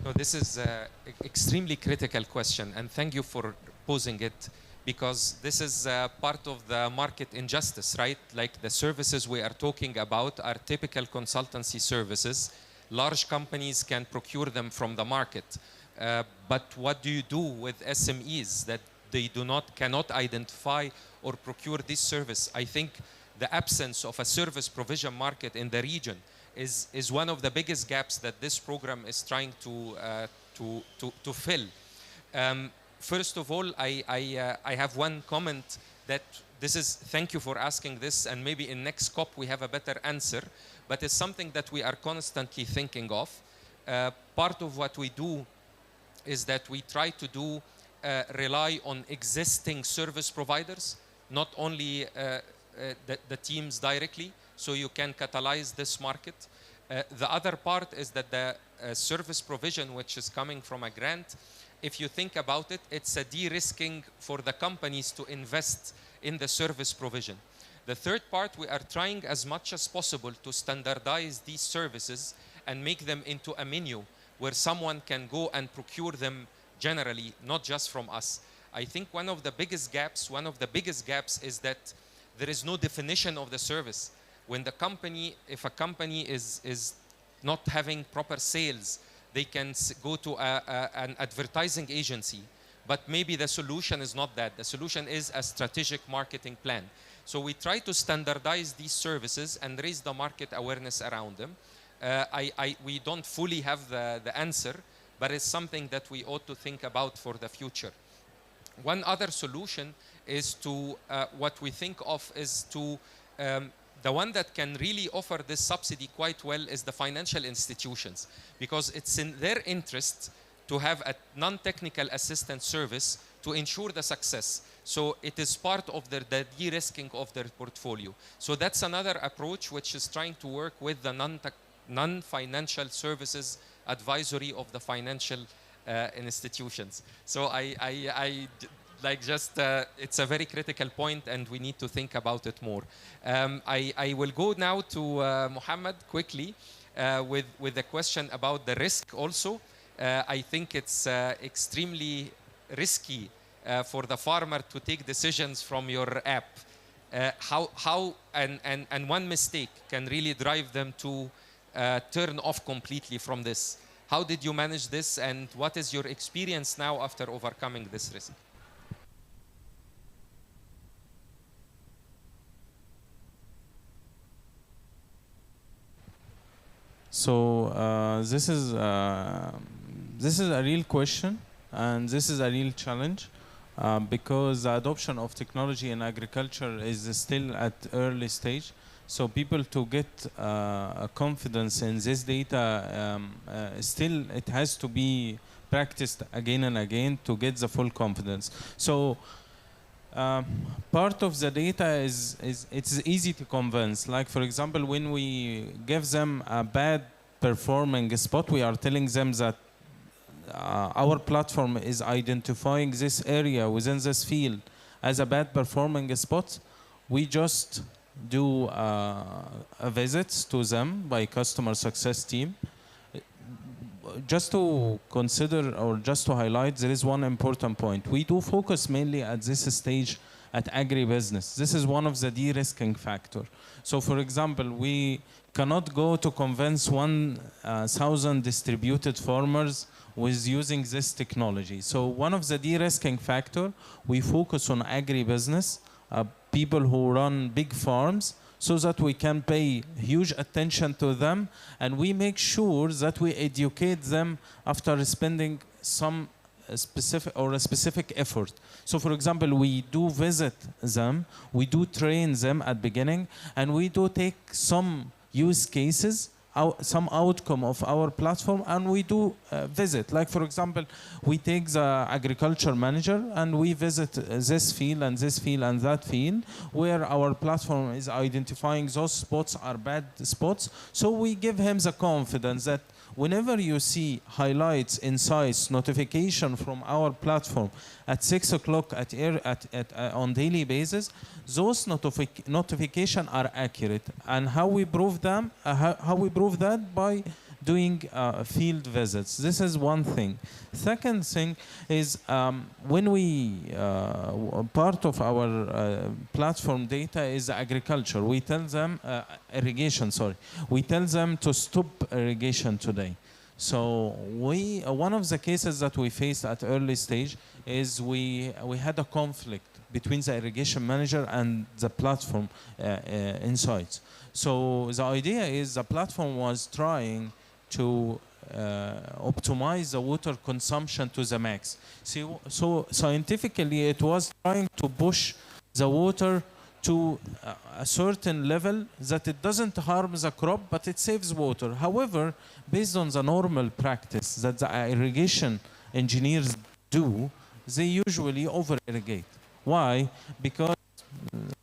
No, this is an extremely critical question, and thank you for posing it, because this is part of the market injustice, right? Like the services we are talking about are typical consultancy services. Large companies can procure them from the market. But what do you do with SMEs that they cannot identify or procure this service? I think the absence of a service provision market in the region is one of the biggest gaps that this program is trying to fill. First of all, I have one comment that thank you for asking this, and maybe in next COP we have a better answer, but it's something that we are constantly thinking of. Part of what we do is that we try to rely on existing service providers, not only the teams directly, so you can catalyze this market. The other part is that the service provision, which is coming from a grant, if you think about it, it's a de-risking for the companies to invest in the service provision. The third part, we are trying as much as possible to standardize these services and make them into a menu where someone can go and procure them generally, not just from us. I think one of the biggest gaps is that there is no definition of the service. When the company, if a company is not having proper sales, they can go to an advertising agency, but maybe the solution is not that. The solution is a strategic marketing plan. So we try to standardize these services and raise the market awareness around them. We don't fully have the answer, but it's something that we ought to think about for the future. One other solution is what we think of is the one that can really offer this subsidy quite well is the financial institutions, because it's in their interest to have a non-technical assistance service to ensure the success. So it is part of the de-risking of their portfolio. So that's another approach which is trying to work with the non-financial services advisory of the financial institutions. So it's a very critical point, and we need to think about it more. I will go now to Mohammed quickly with a question about the risk also. I think it's extremely risky for the farmer to take decisions from your app. And one mistake can really drive them to turn off completely from this. How did you manage this, and what is your experience now after overcoming this risk? So this is a real question, and this is a real challenge, because the adoption of technology in agriculture is still at early stage. So people to get confidence in this data, still it has to be practiced again and again to get the full confidence. So part of the data is it's easy to convince. Like for example, when we give them a bad performing spot, we are telling them that our platform is identifying this area within this field as a bad performing spot. We just do a visits to them by customer success team. Just to consider or just to highlight, there is one important point. We do focus mainly at this stage at agribusiness. This is one of the de-risking factor. So for example, we cannot go to convince 1,000 distributed farmers with using this technology. So one of the de-risking factor, we focus on agribusiness, people who run big farms, so that we can pay huge attention to them, and we make sure that we educate them after spending some specific effort. So for example, we do visit them, we do train them at beginning, and we do take some use cases, some outcome of our platform, and we do visit. Like for example, we take the agriculture manager and we visit this field and this field and that field where our platform is identifying those spots are bad spots. So we give him the confidence that whenever you see highlights, insights, notification from our platform at 6 o'clock on daily basis, those notifications are accurate. And how we prove them? How we prove that? By doing field visits. This is one thing. Second thing is when we part of our platform data is agriculture. We tell them irrigation. Sorry, we tell them to stop irrigation today. So one of the cases that we faced at early stage is we had a conflict between the irrigation manager and the platform insights. So the idea is the platform was trying to optimize the water consumption to the max. So scientifically, it was trying to push the water to a certain level that it doesn't harm the crop, but it saves water. However, based on the normal practice that the irrigation engineers do, they usually over-irrigate. Why? Because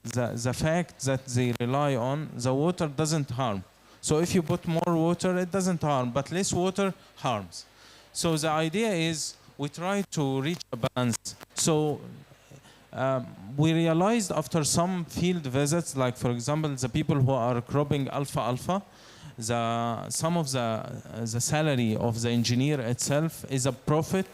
the fact that they rely on the water doesn't harm. So if you put more water, it doesn't harm, but less water harms. So the idea is we try to reach a balance. So we realized after some field visits, like for example, the people who are cropping alfalfa, some of the salary of the engineer itself is a profit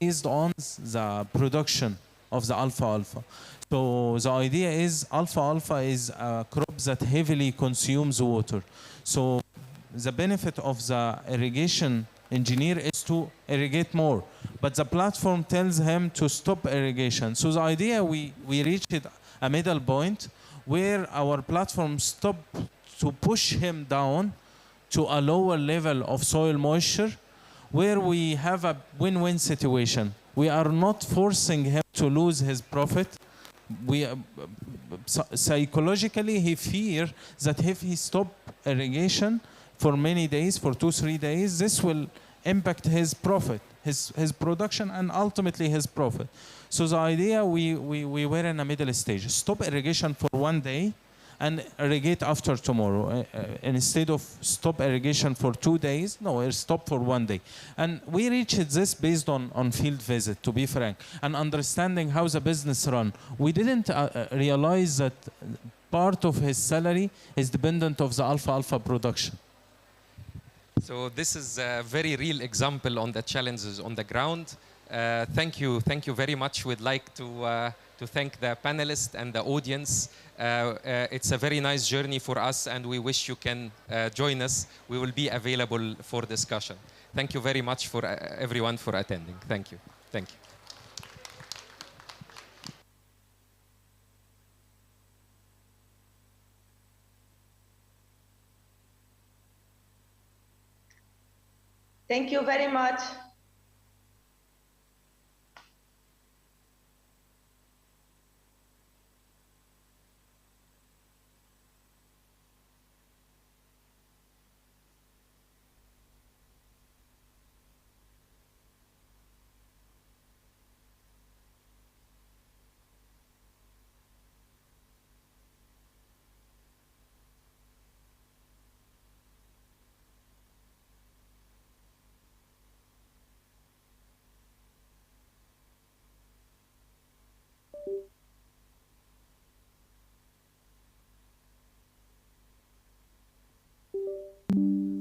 based on the production of the alfalfa. So the idea is alfalfa is a crop that heavily consumes water. So the benefit of the irrigation engineer is to irrigate more, but the platform tells him to stop irrigation. So the idea, we reached a middle point where our platform stopped to push him down to a lower level of soil moisture, where we have a win-win situation. We are not forcing him to lose his profit. Psychologically, he fears that if he stops irrigation for many days, for 2-3 days, this will impact his profit, his production, and ultimately his profit. So the idea, we were in a middle stage. Stop irrigation for 1 day and irrigate after tomorrow. Instead of stop irrigation for 2 days, no, stop for 1 day. And we reached this based on field visit, to be frank, and understanding how the business run. We didn't realize that part of his salary is dependent of the alfalfa production. So this is a very real example on the challenges on the ground. Thank you very much. We'd like to thank the panelists and the audience. It's a very nice journey for us, and we wish you can join us. We will be available for discussion. Thank you very much for everyone for attending. Thank you. Thank you. Thank you very much.